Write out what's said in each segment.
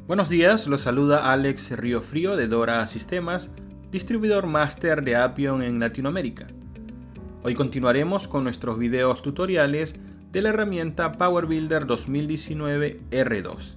Buenos días, los saluda Alex Riofrío de Dora Sistemas, distribuidor máster de Appium en Latinoamérica. Hoy continuaremos con nuestros videos tutoriales de la herramienta Power Builder 2019 R2.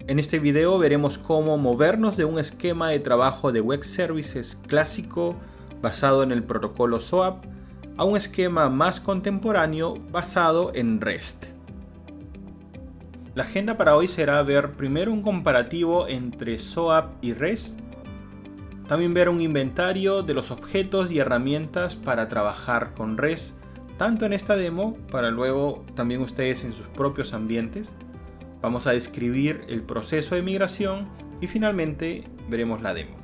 En este video veremos cómo movernos de un esquema de trabajo de web services clásico basado en el protocolo SOAP a un esquema más contemporáneo basado en REST. La agenda para hoy será ver primero un comparativo entre SOAP y REST, también ver un inventario de los objetos y herramientas para trabajar con REST, tanto en esta demo para luego también ustedes en sus propios ambientes. Vamos a describir el proceso de migración y finalmente veremos la demo.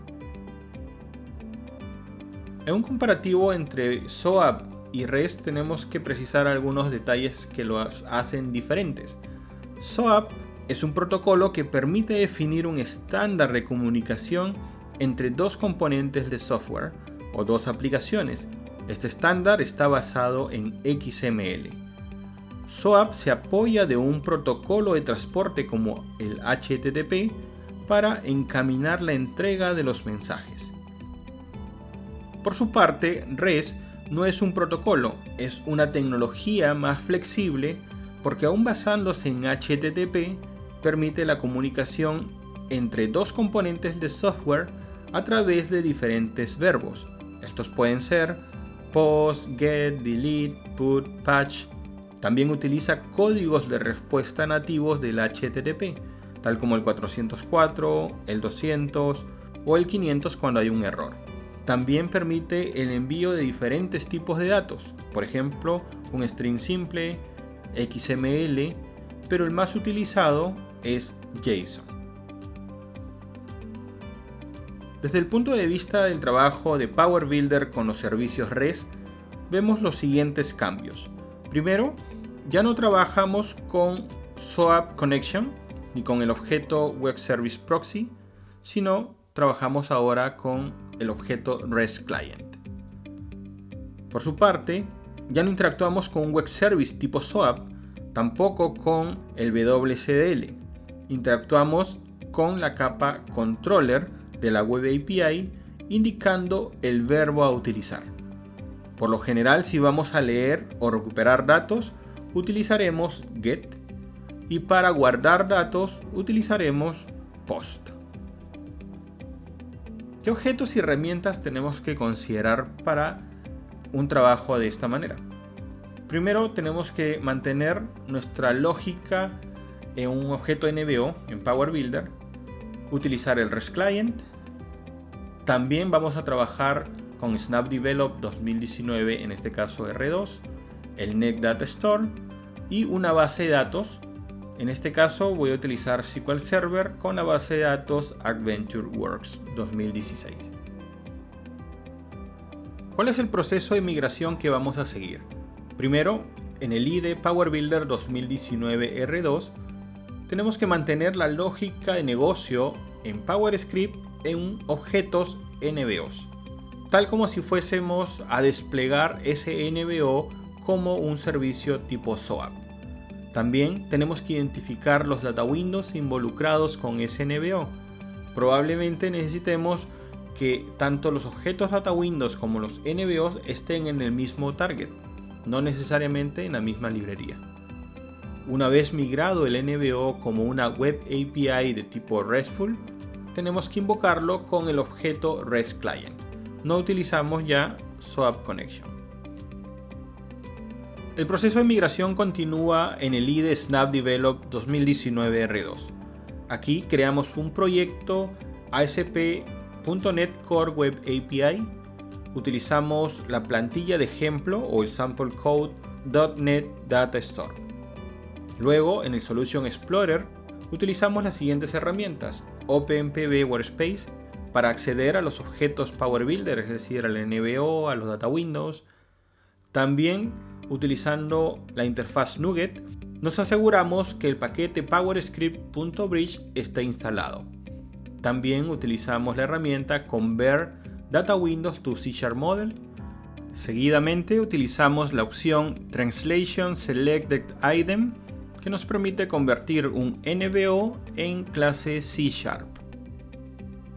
En un comparativo entre SOAP y REST tenemos que precisar algunos detalles que los hacen diferentes. SOAP es un protocolo que permite definir un estándar de comunicación entre dos componentes de software o dos aplicaciones. Este estándar está basado en XML. SOAP se apoya de un protocolo de transporte como el HTTP para encaminar la entrega de los mensajes. Por su parte, REST no es un protocolo, es una tecnología más flexible porque aún basándose en HTTP, permite la comunicación entre dos componentes de software a través de diferentes verbos. Estos pueden ser post, get, delete, put, patch. También utiliza códigos de respuesta nativos del HTTP, tal como el 404, el 200 o el 500 cuando hay un error. También permite el envío de diferentes tipos de datos, por ejemplo, un string simple, XML, pero el más utilizado es JSON. Desde el punto de vista del trabajo de Power Builder con los servicios REST, vemos los siguientes cambios. Primero, ya no trabajamos con SOAP Connection ni con el objeto Web Service Proxy, sino trabajamos ahora con el objeto REST Client. Por su parte, ya no interactuamos con un web service tipo SOAP, tampoco con el WCDL. Interactuamos con la capa controller de la Web API, indicando el verbo a utilizar. Por lo general, si vamos a leer o recuperar datos, utilizaremos get, y para guardar datos utilizaremos post. ¿Qué objetos y herramientas tenemos que considerar para un trabajo de esta manera? Primero tenemos que mantener nuestra lógica en un objeto NBO en Power Builder, utilizar el REST Client. También vamos a trabajar con Snap Develop 2019, en este caso R2, el Net Data Store y una base de datos. En este caso voy a utilizar SQL Server con la base de datos AdventureWorks 2016. ¿Cuál es el proceso de migración que vamos a seguir? Primero, en el IDE Power Builder 2019 R2, tenemos que mantener la lógica de negocio en PowerScript en objetos NBOs, tal como si fuésemos a desplegar ese NBO como un servicio tipo SOAP. También tenemos que identificar los data windows involucrados con ese NBO. Probablemente necesitemos que tanto los objetos data windows como los NBOs estén en el mismo target, no necesariamente en la misma librería. Una vez migrado el NBO como una Web API de tipo RESTful, tenemos que invocarlo con el objeto REST Client. No utilizamos ya SOAP Connection. El proceso de migración continúa en el IDE Snap Develop 2019 R2. Aquí creamos un proyecto ASP.NET Core Web API. Utilizamos la plantilla de ejemplo o el sample code .NET Data Store. Luego, en el Solution Explorer, utilizamos las siguientes herramientas: OpenPB Workspace para acceder a los objetos Power Builder, es decir, al NBO, a los Data Windows. También, utilizando la interfaz NuGet, nos aseguramos que el paquete PowerScript.bridge está instalado. También utilizamos la herramienta Convert Data Windows to C# Model. Seguidamente utilizamos la opción Translation Selected Item que nos permite convertir un NBO en clase C#.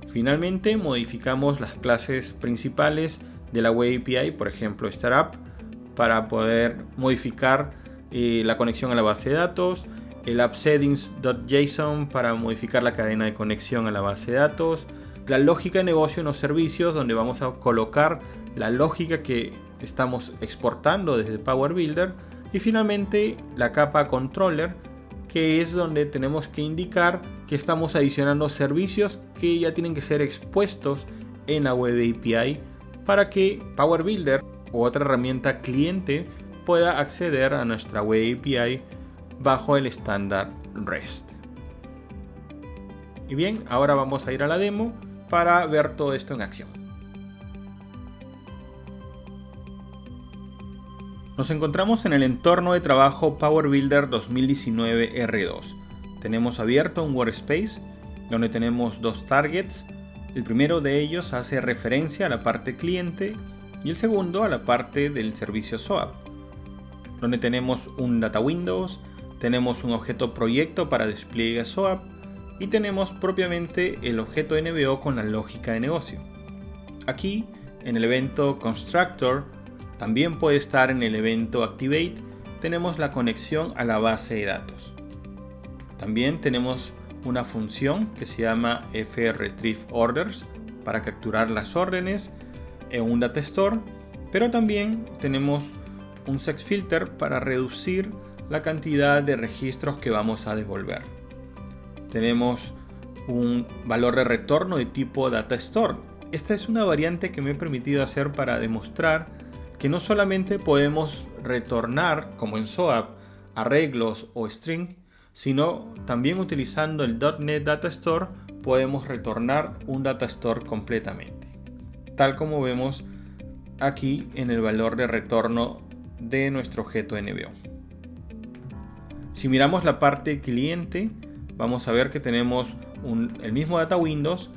Finalmente, modificamos las clases principales de la Web API, por ejemplo Startup, para poder modificar la conexión a la base de datos, el appsettings.json para modificar la cadena de conexión a la base de datos, la lógica de negocio en los servicios, donde vamos a colocar la lógica que estamos exportando desde Power Builder, y finalmente la capa controller, que es donde tenemos que indicar que estamos adicionando servicios que ya tienen que ser expuestos en la Web API para que Power Builder u otra herramienta cliente pueda acceder a nuestra Web API bajo el estándar REST. Y bien, ahora vamos a ir a la demo para ver todo esto en acción. Nos encontramos en el entorno de trabajo Power Builder 2019 R2. Tenemos abierto un workspace donde tenemos dos targets. El primero de ellos hace referencia a la parte cliente y el segundo a la parte del servicio SOAP, donde tenemos un data windows, tenemos un objeto proyecto para despliegue SOAP y tenemos propiamente el objeto NBO con la lógica de negocio. Aquí, en el evento constructor, también puede estar en el evento activate, tenemos la conexión a la base de datos. También tenemos una función que se llama fretrieveOrders para capturar las órdenes en un data store, pero también tenemos un sexFilter para reducir la cantidad de registros que vamos a devolver. Tenemos un valor de retorno de tipo data store. Esta es una variante que me he permitido hacer para demostrar que no solamente podemos retornar, como en SOAP, arreglos o string, sino también utilizando el .NET Data Store podemos retornar un data store completamente, tal como vemos aquí en el valor de retorno de nuestro objeto NBO. Si miramos la parte cliente, vamos a ver que tenemos el mismo data windows,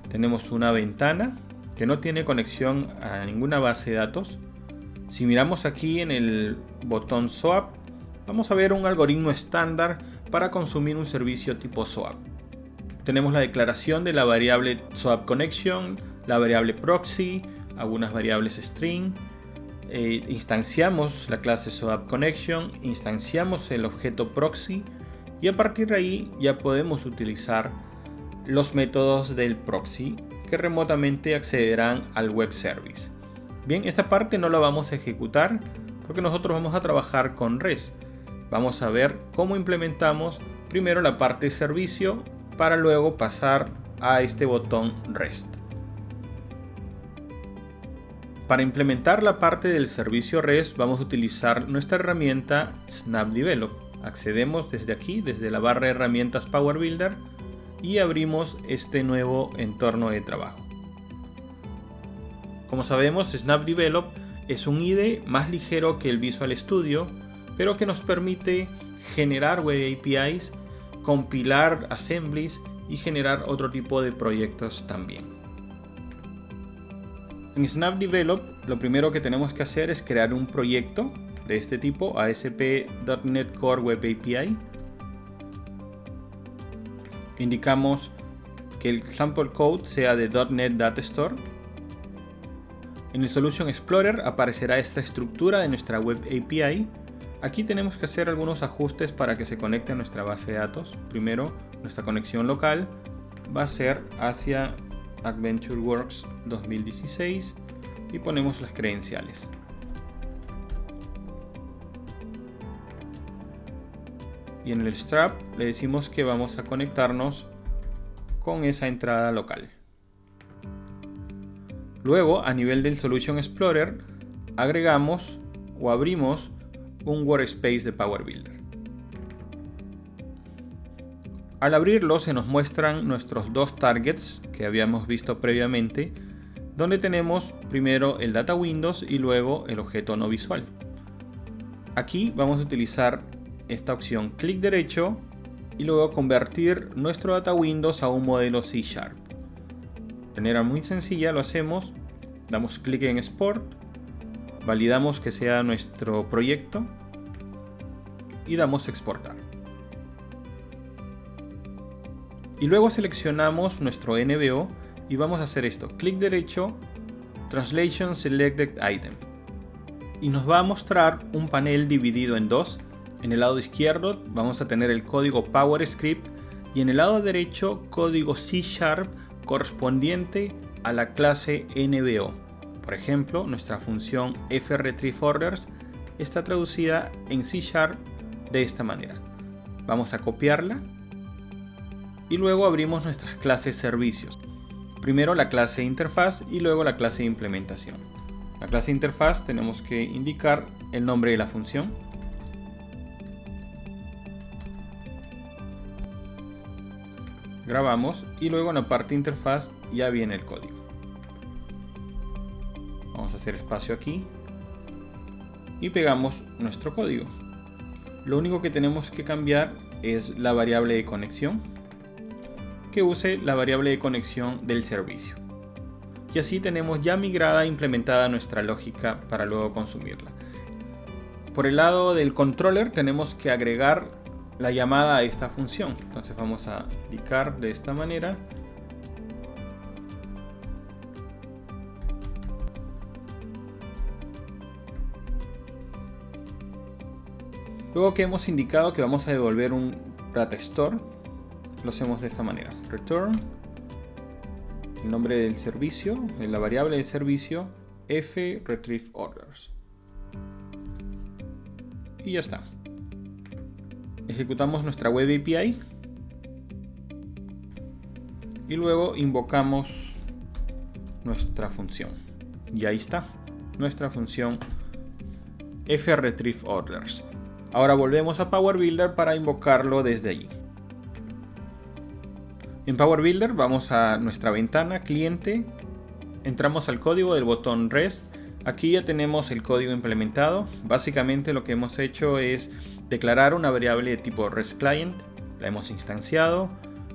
tenemos una ventana que no tiene conexión a ninguna base de datos. Si miramos aquí en el botón SOAP, vamos a ver un algoritmo estándar para consumir un servicio tipo SOAP. Tenemos la declaración de la variable SOAP Connection, la variable proxy, algunas variables string. Instanciamos la clase SOAP Connection, instanciamos el objeto proxy y a partir de ahí ya podemos utilizar los métodos del proxy que remotamente accederán al web service. Bien, esta parte no la vamos a ejecutar porque nosotros vamos a trabajar con REST. Vamos a ver cómo implementamos primero la parte de servicio para luego pasar a este botón REST. Para implementar la parte del servicio REST vamos a utilizar nuestra herramienta SnapDevelop. Accedemos desde aquí, desde la barra de herramientas Power Builder y abrimos este nuevo entorno de trabajo. Como sabemos, SnapDevelop es un IDE más ligero que el Visual Studio, pero que nos permite generar web APIs, compilar assemblies y generar otro tipo de proyectos también. En SnapDevelop lo primero que tenemos que hacer es crear un proyecto de este tipo, ASP.NET Core Web API. Indicamos que el sample code sea de .NET Data Store. En el Solution Explorer aparecerá esta estructura de nuestra Web API. Aquí tenemos que hacer algunos ajustes para que se conecte a nuestra base de datos. Primero, nuestra conexión local va a ser hacia AdventureWorks 2016 y ponemos las credenciales. Y en el strap le decimos que vamos a conectarnos con esa entrada local. Luego, a nivel del Solution Explorer, agregamos o abrimos un workspace de Power Builder. Al abrirlo se nos muestran nuestros dos targets que habíamos visto previamente, donde tenemos primero el Data Windows y luego el objeto no visual. Aquí vamos a utilizar esta opción clic derecho y luego convertir nuestro Data Windows a un modelo C#. De manera muy sencilla lo hacemos, damos clic en Export, validamos que sea nuestro proyecto y damos Exportar. Y luego seleccionamos nuestro NVO y vamos a hacer esto. Clic derecho, Translation Selected Item. Y nos va a mostrar un panel dividido en dos. En el lado izquierdo vamos a tener el código PowerScript y en el lado derecho código C# correspondiente a la clase NVO. Por ejemplo, nuestra función fRetrieveOrders está traducida en C# de esta manera. Vamos a copiarla y luego abrimos nuestras clases servicios. Primero la clase interfaz y luego la clase implementación. La clase interfaz tenemos que indicar el nombre de la función. Grabamos y luego en la parte interfaz ya viene el código. Vamos a hacer espacio aquí y pegamos nuestro código. Lo único que tenemos que cambiar es la variable de conexión, que use la variable de conexión del servicio. Y así tenemos ya migrada e implementada nuestra lógica para luego consumirla. Por el lado del controller tenemos que agregar la llamada a esta función. Entonces vamos a indicar de esta manera. Luego que hemos indicado que vamos a devolver un data store, lo hacemos de esta manera. Return el nombre del servicio, la variable del servicio, fRetrieveOrders. Y ya está. Ejecutamos nuestra Web API y luego invocamos nuestra función. Y ahí está, nuestra función fRetrieveOrders. Ahora volvemos a Power Builder para invocarlo desde allí. En Power Builder vamos a nuestra ventana cliente, entramos al código del botón REST. Aquí ya tenemos el código implementado. Básicamente lo que hemos hecho es declarar una variable de tipo REST-Client, la hemos instanciado,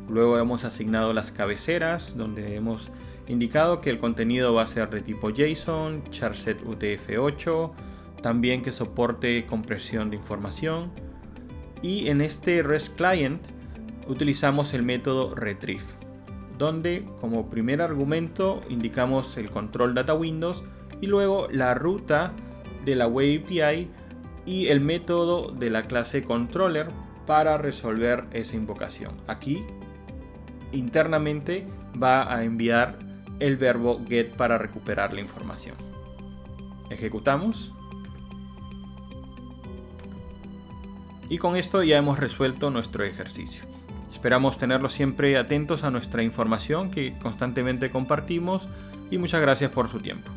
luego hemos asignado las cabeceras donde hemos indicado que el contenido va a ser de tipo JSON, charset UTF-8, también que soporte compresión de información, y en este REST-Client utilizamos el método retrieve, donde como primer argumento indicamos el control data windows y luego la ruta de la Web API y el método de la clase controller para resolver esa invocación. Aquí internamente va a enviar el verbo get para recuperar la información. Ejecutamos. Y con esto ya hemos resuelto nuestro ejercicio. Esperamos tenerlos siempre atentos a nuestra información que constantemente compartimos y muchas gracias por su tiempo.